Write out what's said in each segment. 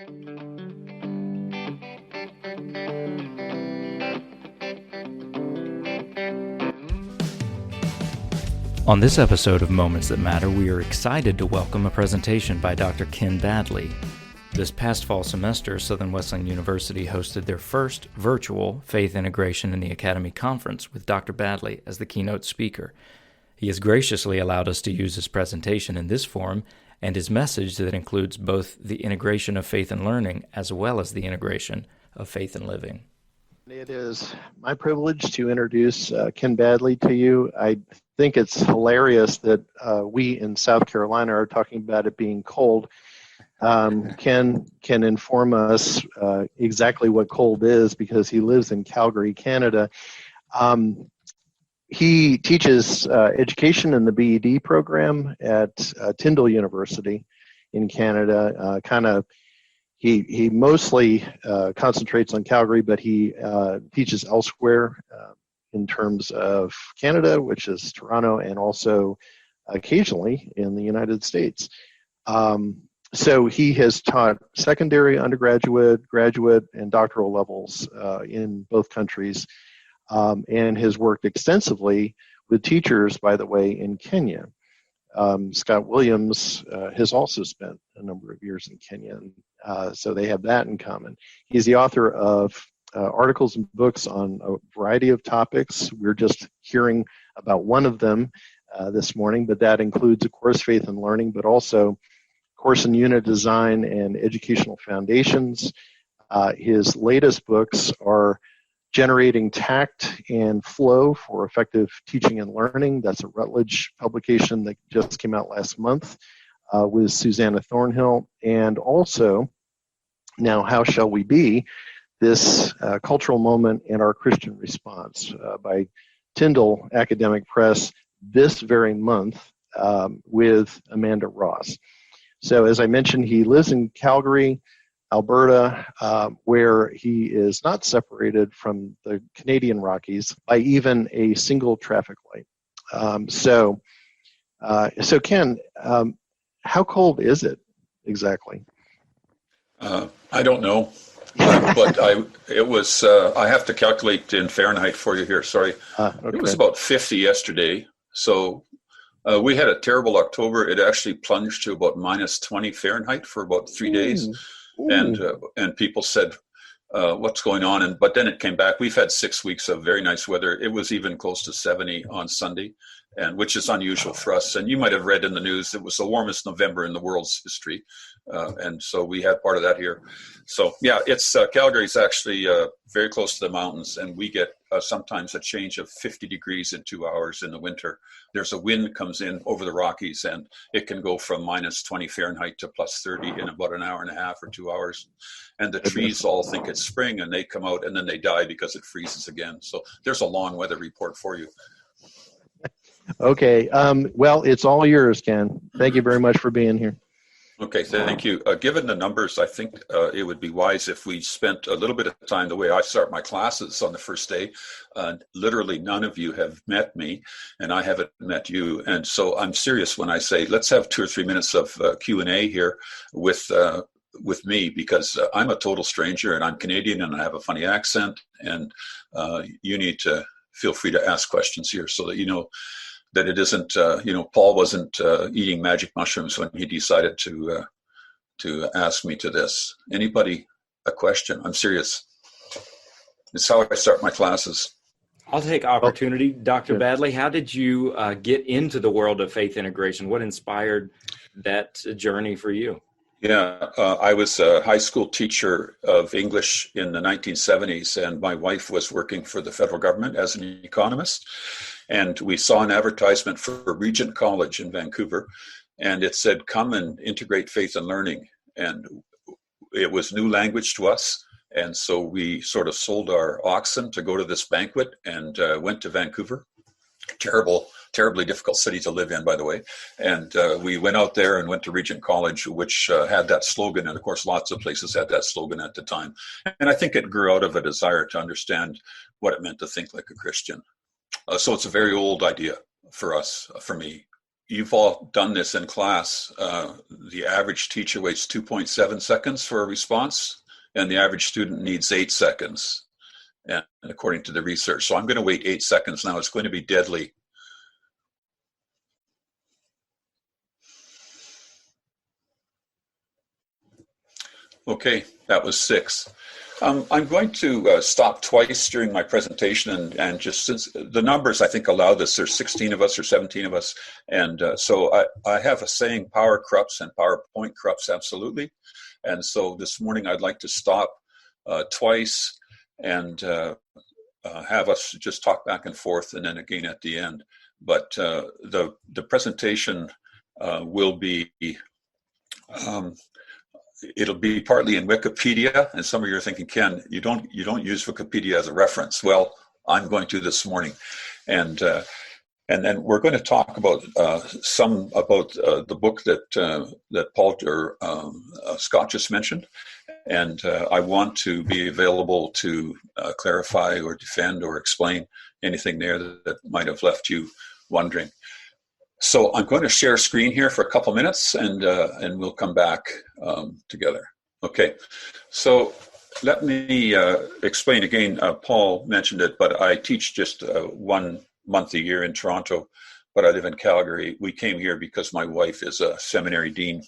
On this episode of Moments That Matter, we are excited to welcome a presentation by Dr. Ken Badley. This past fall semester, Southern Wesleyan University hosted their first virtual Faith Integration in the Academy conference with Dr. Badley as the keynote speaker. He has graciously allowed us to use his presentation in this forum and his message that includes both the integration of faith and learning as well as the integration of faith and living. It is my privilege to introduce Ken Badley to you. I think it's hilarious that we in South Carolina are talking about it being cold. Ken can inform us exactly what cold is because he lives in Calgary, Canada. He teaches education in the BEd program at Tyndall University in Canada. He mostly concentrates on Calgary, but he teaches elsewhere in terms of Canada, which is Toronto, and also occasionally in the United States. So he has taught secondary, undergraduate, graduate, and doctoral levels in both countries, and has worked extensively with teachers, by the way, in Kenya. Scott Williams has also spent a number of years in Kenya, so they have that in common. He's the author of articles and books on a variety of topics. We're just hearing about one of them this morning, but that includes, of course, faith and learning, but also course and unit design and educational foundations. His latest books are Generating Tact and Flow for Effective Teaching and Learning. That's a Routledge publication that just came out last month with Susanna Thornhill. And also, Now How Shall We Be? This cultural moment and our Christian response by Tyndall Academic Press this very month with Amanda Ross. So as I mentioned, he lives in Calgary, Alberta, where he is not separated from the Canadian Rockies by even a single traffic light. So Ken, how cold is it exactly? I don't know, but I have to calculate in Fahrenheit for you here. Sorry, okay. It was about 50 yesterday. So we had a terrible October. It actually plunged to about minus 20 Fahrenheit for about 3 days. Ooh. And people said, what's going on? But then it came back. We've had 6 weeks of very nice weather. It was even close to 70 on Sunday, which is unusual for us. And you might have read in the news, it was the warmest November in the world's history. And so we had part of that here. So yeah, it's Calgary's actually very close to the mountains, and we get sometimes a change of 50 degrees in 2 hours in the winter. There's a wind comes in over the Rockies, and it can go from minus 20 Fahrenheit to plus 30 in about an hour and a half or 2 hours. And the trees all think it's spring, and they come out, and then they die because it freezes again. So there's a long weather report for you. Okay. Well, it's all yours, Ken. Thank you very much for being here. Okay, thank you. Given the numbers, I think it would be wise if we spent a little bit of time the way I start my classes on the first day. Literally none of you have met me, and I haven't met you. And so I'm serious when I say, let's have 2 or 3 minutes of Q&A here with me, because I'm a total stranger, and I'm Canadian, and I have a funny accent, and you need to feel free to ask questions here so that you know that it isn't, Paul wasn't eating magic mushrooms when he decided to ask me to this. Anybody a question? I'm serious. It's how I start my classes. I'll take opportunity. Dr. Badley, how did you get into the world of faith integration? What inspired that journey for you? Yeah, I was a high school teacher of English in the 1970s, and my wife was working for the federal government as an economist. And we saw an advertisement for Regent College in Vancouver, and it said, come and integrate faith and learning. And it was new language to us. And so we sort of sold our oxen to go to this banquet and went to Vancouver. Terribly difficult city to live in, by the way. And we went out there and went to Regent College, which had that slogan. And of course, lots of places had that slogan at the time. And I think it grew out of a desire to understand what it meant to think like a Christian. So it's a very old idea for us, for me. you've all done this in class. The average teacher waits 2.7 seconds for a response, and the average student needs 8 seconds, and according to the research. So I'm going to wait 8 seconds now. It's going to be deadly. Okay, that was 6. I'm going to stop twice during my presentation, and just since the numbers I think allow this, there's 16 of us or 17 of us, and so I have a saying, power corrupts and PowerPoint corrupts absolutely, and so this morning I'd like to stop twice and have us just talk back and forth, and then again at the end. But the presentation will be it'll be partly in Wikipedia, and some of you are thinking, Ken, you don't use Wikipedia as a reference. Well, I'm going to this morning, and then we're going to talk about some about the book that Paul or Scott just mentioned, and I want to be available to clarify or defend or explain anything there that might have left you wondering. So I'm going to share screen here for a couple minutes, and we'll come back together. Okay, so let me explain again. Paul mentioned it, but I teach just 1 month a year in Toronto, but I live in Calgary. We came here because my wife is a seminary dean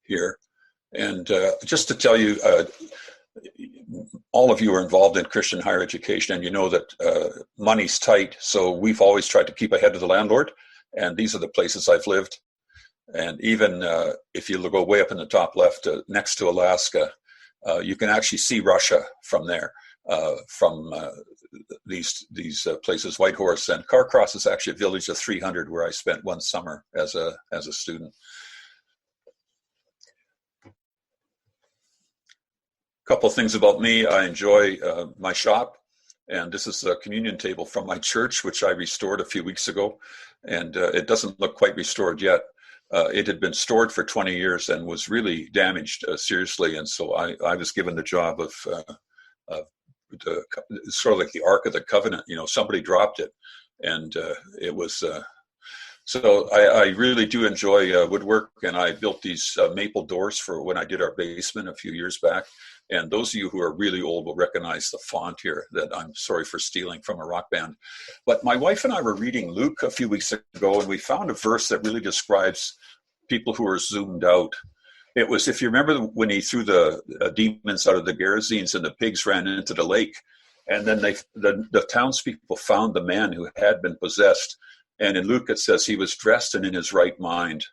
here. And just to tell you, all of you are involved in Christian higher education, and you know that money's tight, so we've always tried to keep ahead of the landlord. And these are the places I've lived. And even if you go way up in the top left, next to Alaska, you can actually see Russia from there, from these places, Whitehorse. And Carcross is actually a village of 300 where I spent one summer as a student. Couple of things about me. I enjoy my shop. And this is a communion table from my church, which I restored a few weeks ago. And it doesn't look quite restored yet. It had been stored for 20 years and was really damaged seriously. And so I was given the job of sort of like the Ark of the Covenant. You know, somebody dropped it, and it was. So I really do enjoy woodwork, and I built these maple doors for when I did our basement a few years back. And those of you who are really old will recognize the font here that I'm sorry for stealing from a rock band. But my wife and I were reading Luke a few weeks ago, and we found a verse that really describes people who are zoomed out. It was, if you remember when he threw the demons out of the Gerasenes and the pigs ran into the lake, and then the townspeople found the man who had been possessed. And in Luke it says he was dressed and in his right mind.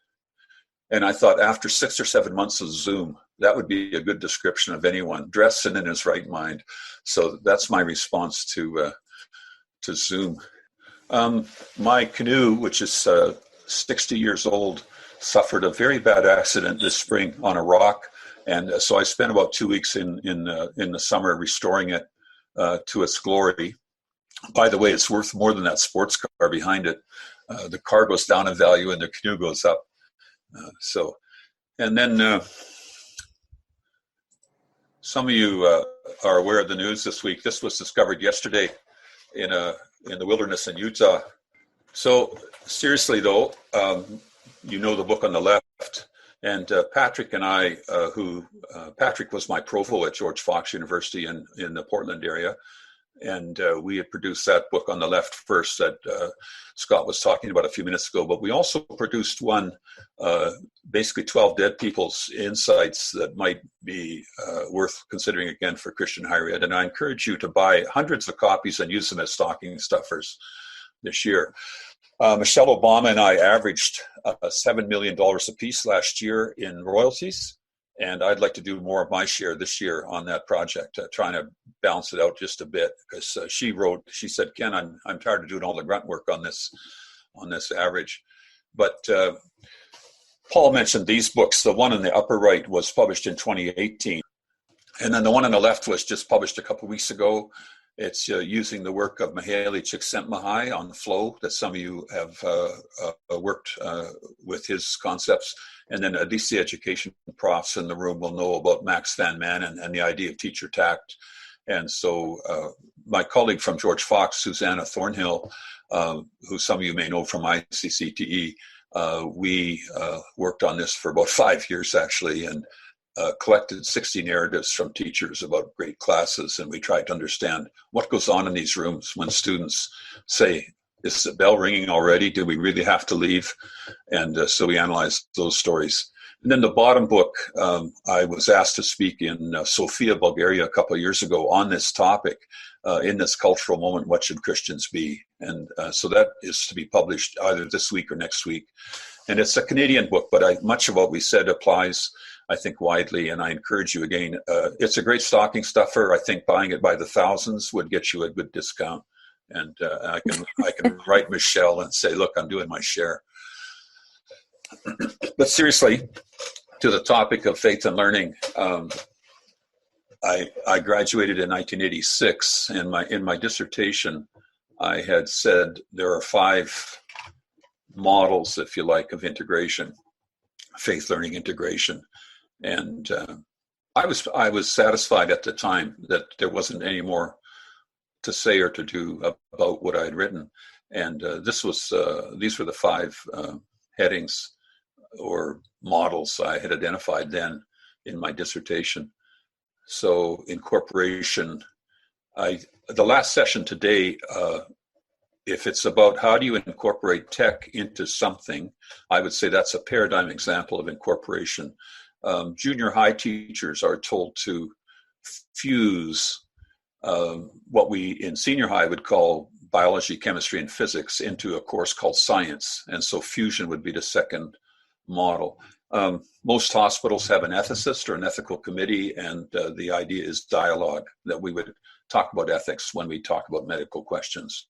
And I thought after 6 or 7 months of Zoom, that would be a good description of anyone, dressed and in his right mind. So that's my response to Zoom. My canoe, which is 60 years old, suffered a very bad accident this spring on a rock. And so I spent about 2 weeks in the summer restoring it to its glory. By the way, it's worth more than that sports car behind it. The car goes down in value and the canoe goes up. And then some of you are aware of the news this week. This was discovered yesterday in the wilderness in Utah. So seriously though, you know the book on the left, and Patrick and I, Patrick was my provo at George Fox University in the Portland area. And we had produced that book on the left first that Scott was talking about a few minutes ago. But we also produced one, basically 12 dead people's insights that might be worth considering again for Christian higher ed. And I encourage you to buy hundreds of copies and use them as stocking stuffers this year. Michelle Obama and I averaged $7 million apiece last year in royalties. And I'd like to do more of my share this year on that project, trying to balance it out just a bit. Because she said, Ken, I'm tired of doing all the grunt work on this average. But Paul mentioned these books. The one in the upper right was published in 2018. And then the one on the left was just published a couple of weeks ago. It's using the work of Mihaly Csikszentmihalyi on flow that some of you have worked with his concepts. And then at least the education profs in the room will know about Max van Manen and the idea of teacher tact. And so my colleague from George Fox, Susanna Thornhill, who some of you may know from ICCTE, we worked on this for about 5 years actually, and collected 60 narratives from teachers about great classes, and we tried to understand what goes on in these rooms when students say, is the bell ringing already? Do we really have to leave? And so we analyzed those stories. And then the bottom book, I was asked to speak in Sofia, Bulgaria a couple of years ago on this topic. In this cultural moment, what should Christians be? And so that is to be published either this week or next week. And it's a Canadian book, but much of what we said applies, I think, widely. And I encourage you again, it's a great stocking stuffer. I think buying it by the thousands would get you a good discount. And I can write Michelle and say, look, I'm doing my share. But seriously, to the topic of faith and learning, I graduated in 1986, and in my dissertation, I had said there are 5 models, if you like, of integration, faith learning integration, and I was satisfied at the time that there wasn't any more to say or to do about what I had written, and these were the 5 headings or models I had identified then in my dissertation. So incorporation, the last session today, if it's about how do you incorporate tech into something, I would say that's a paradigm example of incorporation. Junior high teachers are told to fuse what we in senior high would call biology, chemistry, and physics into a course called science. And so fusion would be the second model. Most hospitals have an ethicist or an ethical committee, and the idea is dialogue, that we would talk about ethics when we talk about medical questions.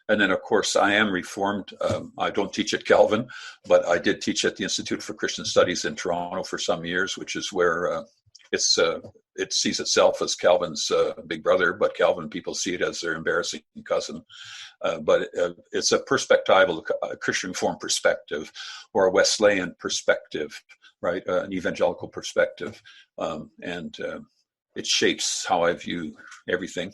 And then, of course, I am Reformed. I don't teach at Calvin, but I did teach at the Institute for Christian Studies in Toronto for some years, which is where it sees itself as Calvin's big brother, but Calvin people see it as their embarrassing cousin. But it's a perspectival, a Christian Reformed perspective, or a Wesleyan perspective, right? An evangelical perspective. And it shapes how I view everything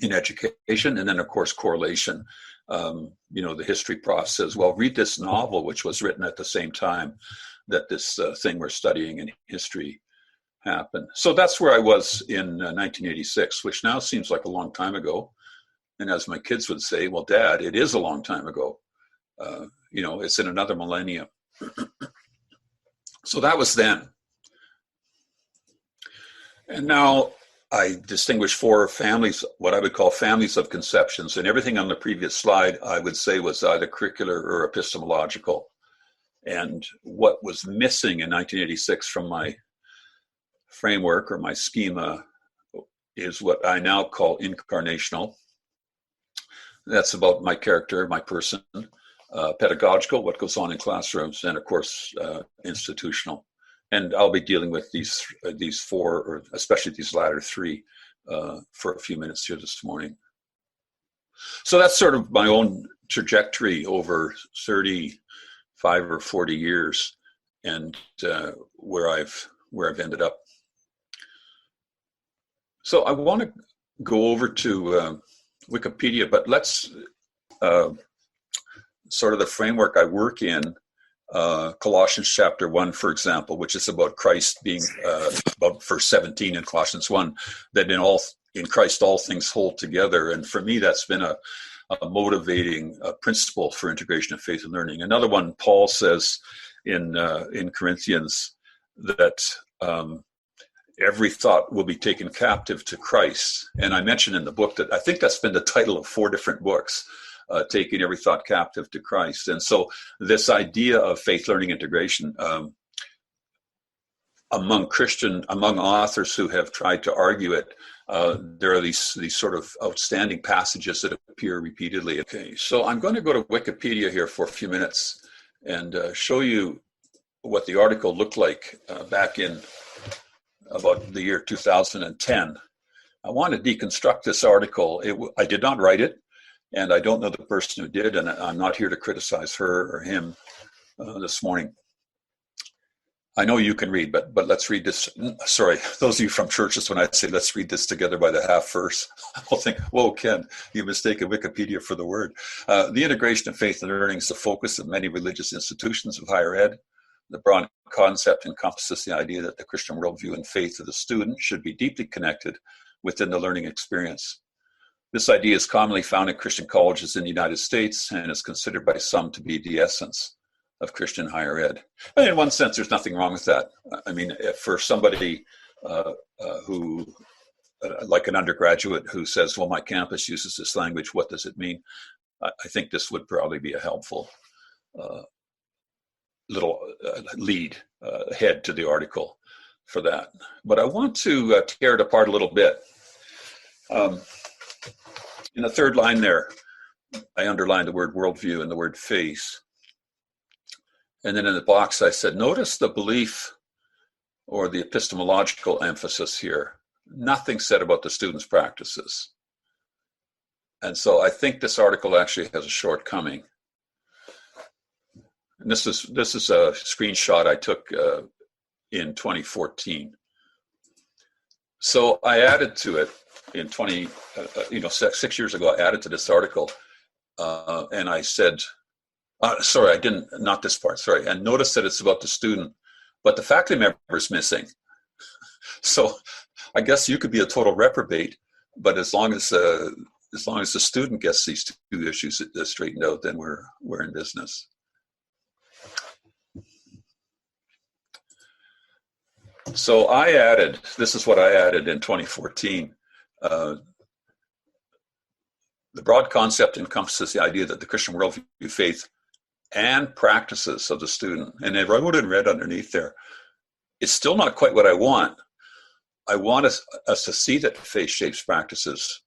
in education. And then, of course, correlation. The history prof says, well, read this novel, which was written at the same time that this thing we're studying in history happened. So that's where I was in 1986, which now seems like a long time ago. And as my kids would say, well, Dad, it is a long time ago. It's in another millennium. So that was then. And now I distinguish 4 families, what I would call families of conceptions. And everything on the previous slide, I would say, was either curricular or epistemological. And what was missing in 1986 from my framework or my schema is what I now call incarnational. That's about my character, my person. Pedagogical, what goes on in classrooms, and of course, institutional. And I'll be dealing with these 4, or especially these latter 3, for a few minutes here this morning. So that's sort of my own trajectory over 35 or 40 years, and where I've ended up. So I want to go over to Wikipedia, but let's sort of the framework I work in, Colossians chapter 1, for example, which is about Christ being, about verse 17 in Colossians 1, that in Christ all things hold together. And for me, that's been a motivating principle for integration of faith and learning. Another one, Paul says in Corinthians that every thought will be taken captive to Christ. And I mentioned in the book that I think that's been the title of 4 different books, taking every thought captive to Christ. And so this idea of faith learning integration among authors who have tried to argue it, there are these sort of outstanding passages that appear repeatedly. Okay, so I'm going to go to Wikipedia here for a few minutes and show you what the article looked like back in about the year 2010. I want to deconstruct this article. I did not write it, and I don't know the person who did, and I'm not here to criticize her or him this morning. I know you can read, but let's read this. Sorry, those of you from churches, when I say let's read this together by the half verse, I'll think, whoa, Ken, you mistaken Wikipedia for the word. The integration of faith and learning is the focus of many religious institutions of higher ed. The broad concept encompasses the idea that the Christian worldview and faith of the student should be deeply connected within the learning experience. This idea is commonly found in Christian colleges in the United States and is considered by some to be the essence of Christian higher ed. And in one sense, there's nothing wrong with that. I mean, if for somebody who, like an undergraduate who says, well, my campus uses this language, what does it mean? I think this would probably be a helpful little lead head to the article for that. But I want to tear it apart a little bit. In the third line there, I underlined the word worldview and the word faith. And then in the box, I said, notice the belief or the epistemological emphasis here. Nothing said about the students' practices. And so I think this article actually has a shortcoming. And this is a screenshot I took in 2014. So I added to it in 6 years ago, I added to this article and I said, sorry, I didn't, not this part, sorry. And notice that it's about the student, but the faculty member is missing. So I guess you could be a total reprobate, but as long as the student gets these two issues straightened out, then we're in business. So I added, this is what I added in 2014. The broad concept encompasses the idea that the Christian worldview, faith, and practices of the student. And I wrote in red underneath there, it's still not quite what I want. I want us to see that faith shapes practices.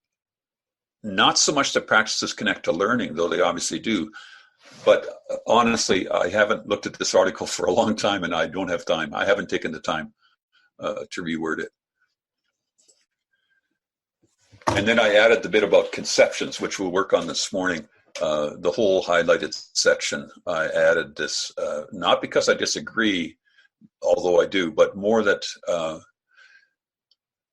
Not so much that practices connect to learning, though they obviously do. But honestly, I haven't looked at this article for a long time, and I don't have time. I haven't taken the time to reword it. And then I added the bit about conceptions, which we'll work on this morning. The whole highlighted section, I added this, not because I disagree, although I do, but more that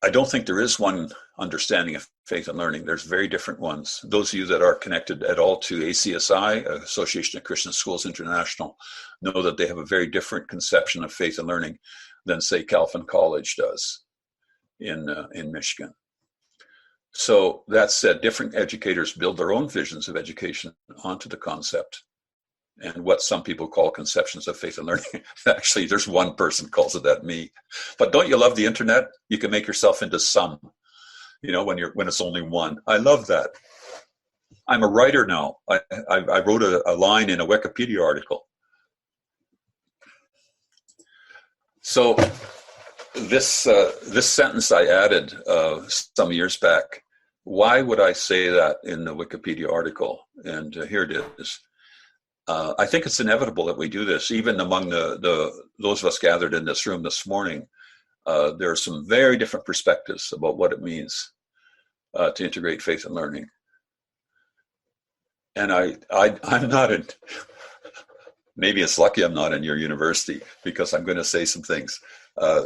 I don't think there is one understanding of faith and learning. There's very different ones. Those of you that are connected at all to ACSI, Association of Christian Schools International, know that they have a very different conception of faith and learning than, say, Calvin College does in Michigan. So that said, different educators build their own visions of education onto the concept. And what some people call conceptions of faith and learning, actually, there's one person calls it that, me. But don't you love the internet? You can make yourself into some, when it's only one. I love that. I'm a writer now. I wrote a line in a Wikipedia article. So this sentence I added some years back. Why would I say that in the Wikipedia article? And here it is. I think it's inevitable that we do this, even among those of us gathered in this room this morning. There are some very different perspectives about what it means to integrate faith and learning. And I'm not in, maybe it's lucky I'm not in your university, because I'm going to say some things.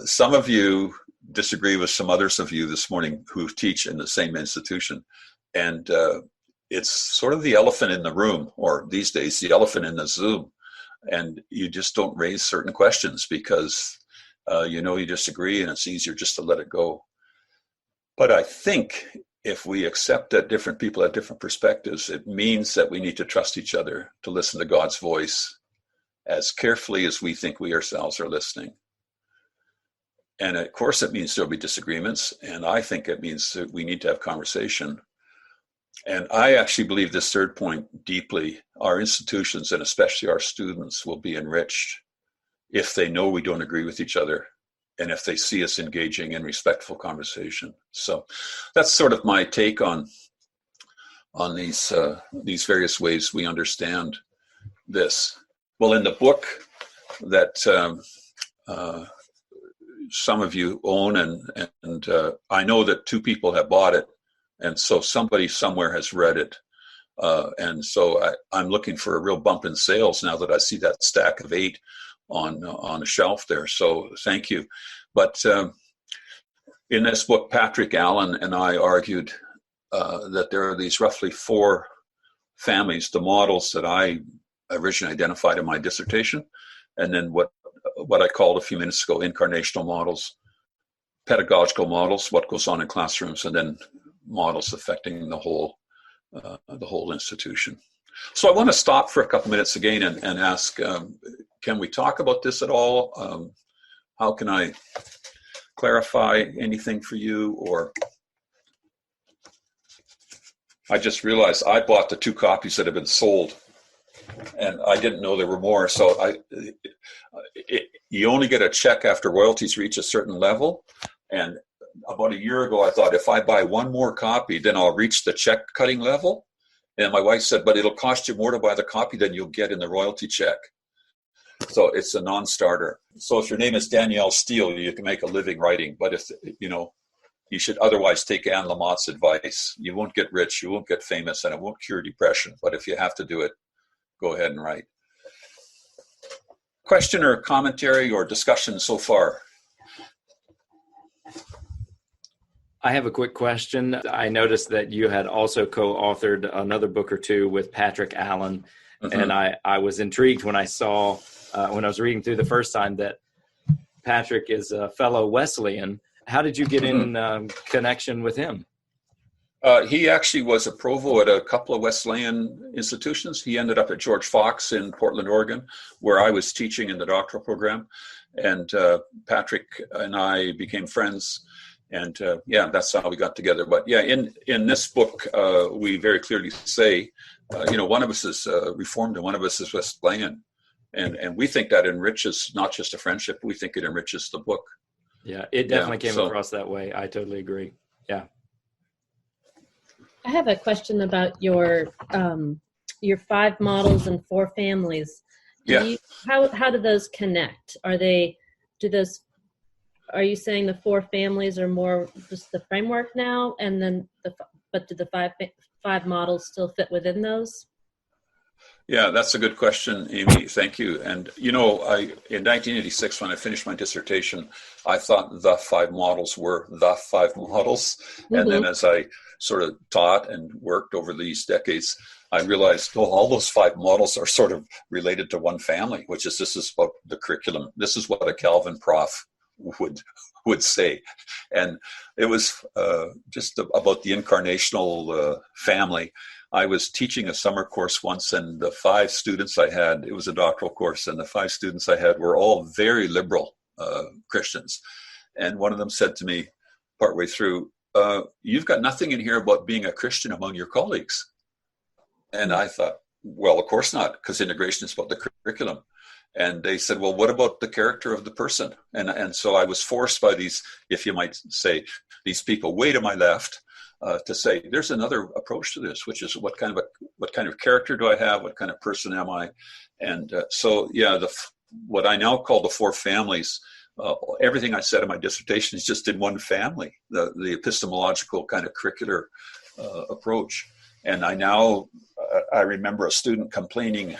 Some of you disagree with some others of you this morning who teach in the same institution. And it's sort of the elephant in the room, or these days, the elephant in the Zoom. And you just don't raise certain questions because you disagree, and it's easier just to let it go. But I think if we accept that different people have different perspectives, it means that we need to trust each other to listen to God's voice as carefully as we think we ourselves are listening. And of course, it means there'll be disagreements. And I think it means that we need to have conversation. And I actually believe this third point deeply. Our institutions, and especially our students, will be enriched if they know we don't agree with each other, and if they see us engaging in respectful conversation. So that's sort of my take on these various ways we understand this. Well, in the book that some of you own, and I know that 2 people have bought it, and so somebody somewhere has read it. And so I'm looking for a real bump in sales now that I see that stack of 8 on a shelf there. So thank you. But in this book, Patrick Allen and I argued that there are these roughly 4 families, the models that I originally identified in my dissertation, and then what I called a few minutes ago incarnational models, pedagogical models, what goes on in classrooms, and then models affecting the whole institution. So I want to stop for a couple minutes again and ask, can we talk about this at all? How can I clarify anything for you? Or I just realized I bought the 2 copies that have been sold, and I didn't know there were more. So you only get a check after royalties reach a certain level. And about a year ago, I thought if I buy 1 more copy, then I'll reach the check cutting level. And my wife said, but it'll cost you more to buy the copy than you'll get in the royalty check. So it's a non-starter. So if your name is Danielle Steele, you can make a living writing. But if, you should otherwise take Anne Lamott's advice. You won't get rich, you won't get famous, and it won't cure depression. But if you have to do it, go ahead and write. Question or commentary or discussion so far? I have a quick question. I noticed that you had also co-authored another book or 2 with Patrick Allen. Mm-hmm. And I was intrigued when I saw, when I was reading through the first time, that Patrick is a fellow Wesleyan. How did you get in connection with him? He actually was a provo at a couple of Wesleyan institutions. He ended up at George Fox in Portland, Oregon, where I was teaching in the doctoral program. And Patrick and I became friends. And that's how we got together. But in this book, we very clearly say, one of us is Reformed and one of us is Wesleyan. And we think that enriches not just a friendship, we think it enriches the book. Yeah, it definitely came across that way. I totally agree. Yeah. I have a question about your 5 models and 4 families. How do those connect? Are you saying the 4 families are more just the framework now, and then but do the five models still fit within those? Yeah, that's a good question, Amy. Thank you. And in 1986, when I finished my dissertation, I thought the 5 models were the 5 models. Mm-hmm. And then as I sort of taught and worked over these decades, I realized, all those 5 models are sort of related to one family, this is about the curriculum. This is what a Calvin prof would say. And it was just about the incarnational family. I was teaching a summer course once, and the 5 students I had, it was a doctoral course, and the 5 students I had were all very liberal Christians. And one of them said to me partway through, you've got nothing in here about being a Christian among your colleagues. And I thought, well, of course not, because integration is about the curriculum. And they said, well, what about the character of the person? And so I was forced by these, if you might say, these people way to my left, to say, there's another approach to this, which is what kind of character do I have? What kind of person am I? And what I now call the 4 families, everything I said in my dissertation is just in one family, the epistemological kind of curricular approach. And I remember a student complaining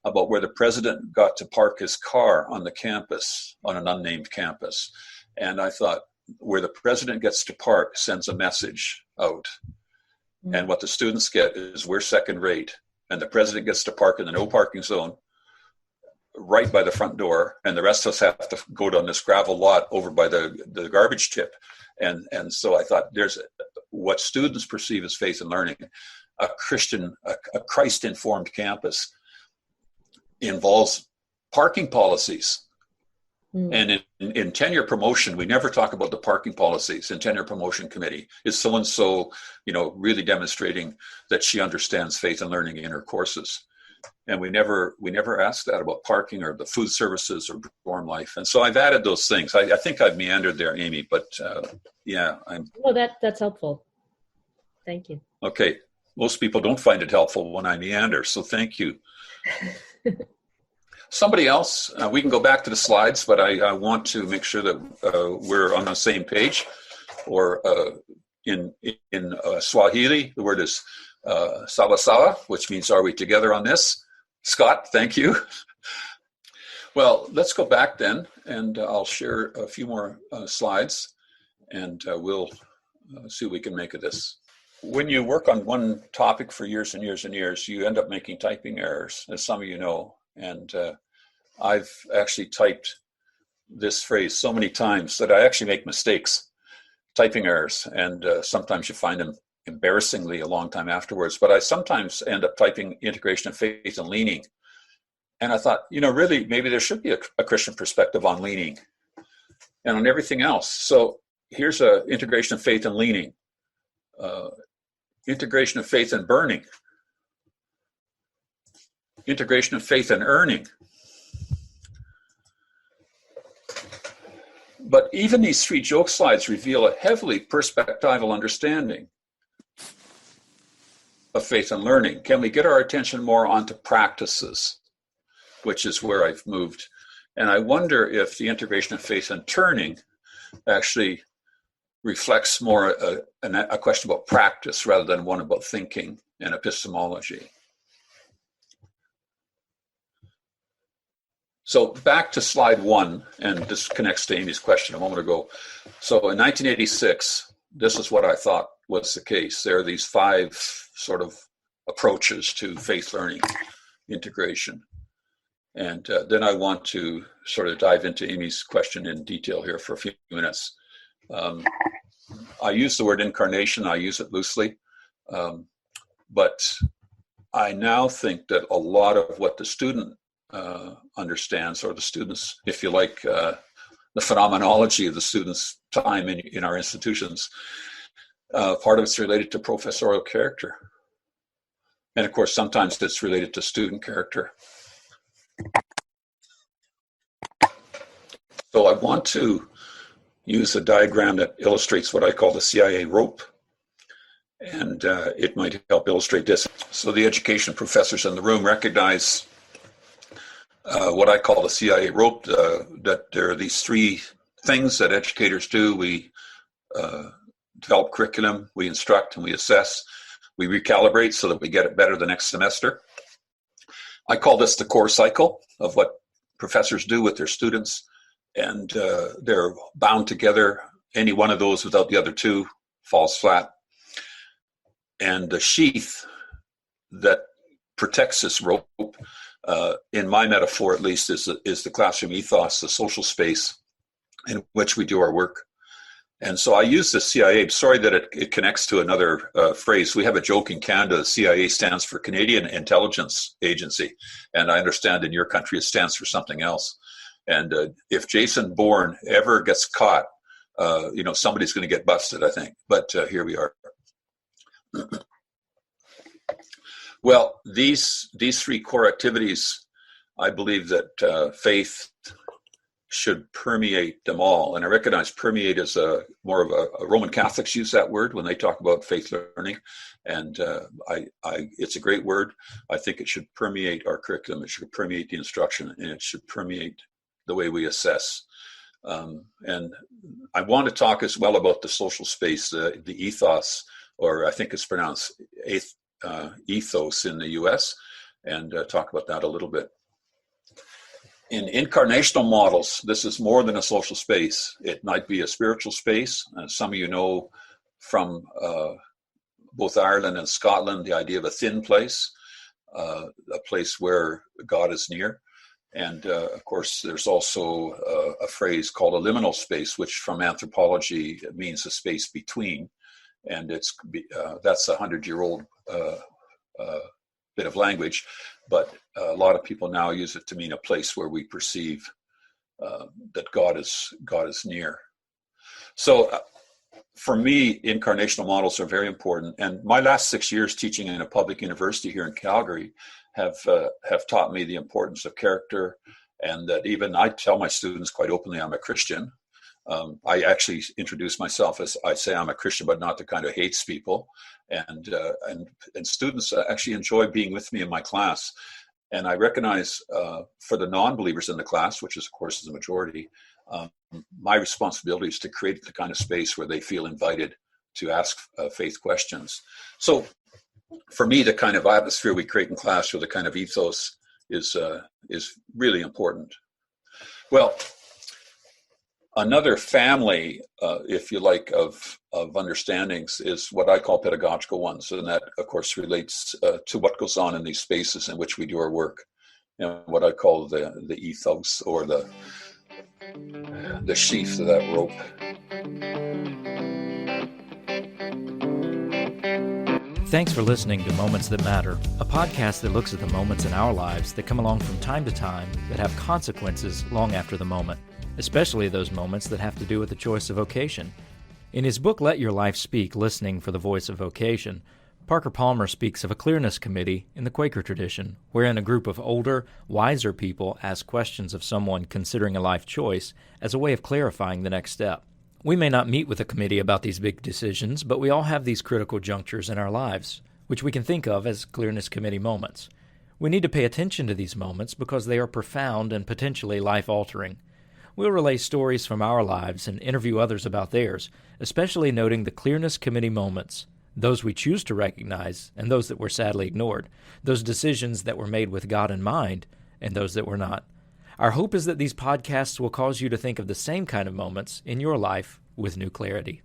about where the president got to park his car on the campus, on an unnamed campus. And I thought, where the president gets to park sends a message out. Mm-hmm. And what the students get is we're second rate. And the president gets to park in the no parking zone right by the front door. And the rest of us have to go down this gravel lot over by the garbage tip. And so I thought, there's what students perceive as faith and learning. A Christian, a Christ-informed campus involves parking policies. And in tenure promotion, we never talk about the parking policies. In tenure promotion committee, is so-and-so, really demonstrating that she understands faith and learning in her courses. And we never ask that about parking or the food services or dorm life. And so I've added those things. I think I've meandered there, Amy, but Well, that's helpful. Thank you. Okay. Most people don't find it helpful when I meander, so thank you. Somebody else, we can go back to the slides, but I want to make sure that we're on the same page. Or in Swahili, the word is sawa sawa, which means are we together on this? Scott, thank you. Well, let's go back then, and I'll share a few more slides, and we'll see what we can make of this. When you work on one topic for years and years and years, you end up making typing errors, as some of you know. And I've actually typed this phrase so many times that I actually make mistakes, typing errors, and sometimes you find them embarrassingly a long time afterwards. But I sometimes end up typing integration of faith and leaning. And I thought, really, maybe there should be a Christian perspective on leaning and on everything else. So here's a integration of faith and leaning, integration of faith and burning, integration of faith and earning. But even these three joke slides reveal a heavily perspectival understanding of faith and learning. Can we get our attention more onto practices, which is where I've moved? And I wonder if the integration of faith and turning actually reflects more a question about practice rather than one about thinking and epistemology. So back to slide 1, and this connects to Amy's question a moment ago. So in 1986, this is what I thought was the case. There are these 5 sort of approaches to faith learning integration. And then I want to sort of dive into Amy's question in detail here for a few minutes. I use the word incarnation, I use it loosely, but I now think that a lot of what the student understands, or the students, if you like, the phenomenology of the students' time in our institutions, part of it's related to professorial character. And of course, sometimes it's related to student character. So I want to use a diagram that illustrates what I call the CIA rope, and it might help illustrate this. So the education professors in the room recognize what I call the CIA rope, that there are these 3 things that educators do. We develop curriculum, we instruct, and we assess. We recalibrate so that we get it better the next semester. I call this the core cycle of what professors do with their students, and they're bound together. Any one of those without the other 2 falls flat. And the sheath that protects this rope, in my metaphor at least, is the classroom ethos, the social space in which we do our work. And so I use the CIA. Sorry that it connects to another phrase. We have a joke in Canada. The CIA stands for Canadian Intelligence Agency. And I understand in your country it stands for something else. And if Jason Bourne ever gets caught, somebody's going to get busted, I think. But here we are. Well, these 3 core activities, I believe that faith should permeate them all. And I recognize permeate is more of a Roman Catholics use that word when they talk about faith learning. And it's a great word. I think it should permeate our curriculum. It should permeate the instruction, and it should permeate the way we assess. And I want to talk as well about the social space, the ethos, or I think it's pronounced ethos in the US, and talk about that a little bit. In incarnational models, this is more than a social space. It might be a spiritual space. Some of you know from both Ireland and Scotland the idea of a thin place, a place where God is near. And of course, there's also a phrase called a liminal space, which from anthropology means a space between. And that's a 100-year-old bit of language, but a lot of people now use it to mean a place where we perceive that God is near. So for me, incarnational models are very important. And my last 6 years teaching in a public university here in Calgary have taught me the importance of character, and that even I tell my students quite openly I'm a Christian. I actually introduce myself as I say I'm a Christian, but not the kind who hates people. And students actually enjoy being with me in my class. And I recognize for the non-believers in the class, which is of course the majority, my responsibility is to create the kind of space where they feel invited to ask faith questions. So for me, the kind of atmosphere we create in class, or the kind of ethos, is really important. Well, another family, if you like, of understandings is what I call pedagogical ones, and that, of course, relates to what goes on in these spaces in which we do our work, what I call the ethos, or the sheath of that rope. Thanks for listening to Moments That Matter, a podcast that looks at the moments in our lives that come along from time to time that have consequences long after the moment, especially those moments that have to do with the choice of vocation. In his book, Let Your Life Speak, Listening for the Voice of Vocation, Parker Palmer speaks of a clearness committee in the Quaker tradition, wherein a group of older, wiser people ask questions of someone considering a life choice as a way of clarifying the next step. We may not meet with a committee about these big decisions, but we all have these critical junctures in our lives, which we can think of as clearness committee moments. We need to pay attention to these moments because they are profound and potentially life-altering. We'll relay stories from our lives and interview others about theirs, especially noting the clearness committee moments, those we choose to recognize and those that were sadly ignored, those decisions that were made with God in mind and those that were not. Our hope is that these podcasts will cause you to think of the same kind of moments in your life with new clarity.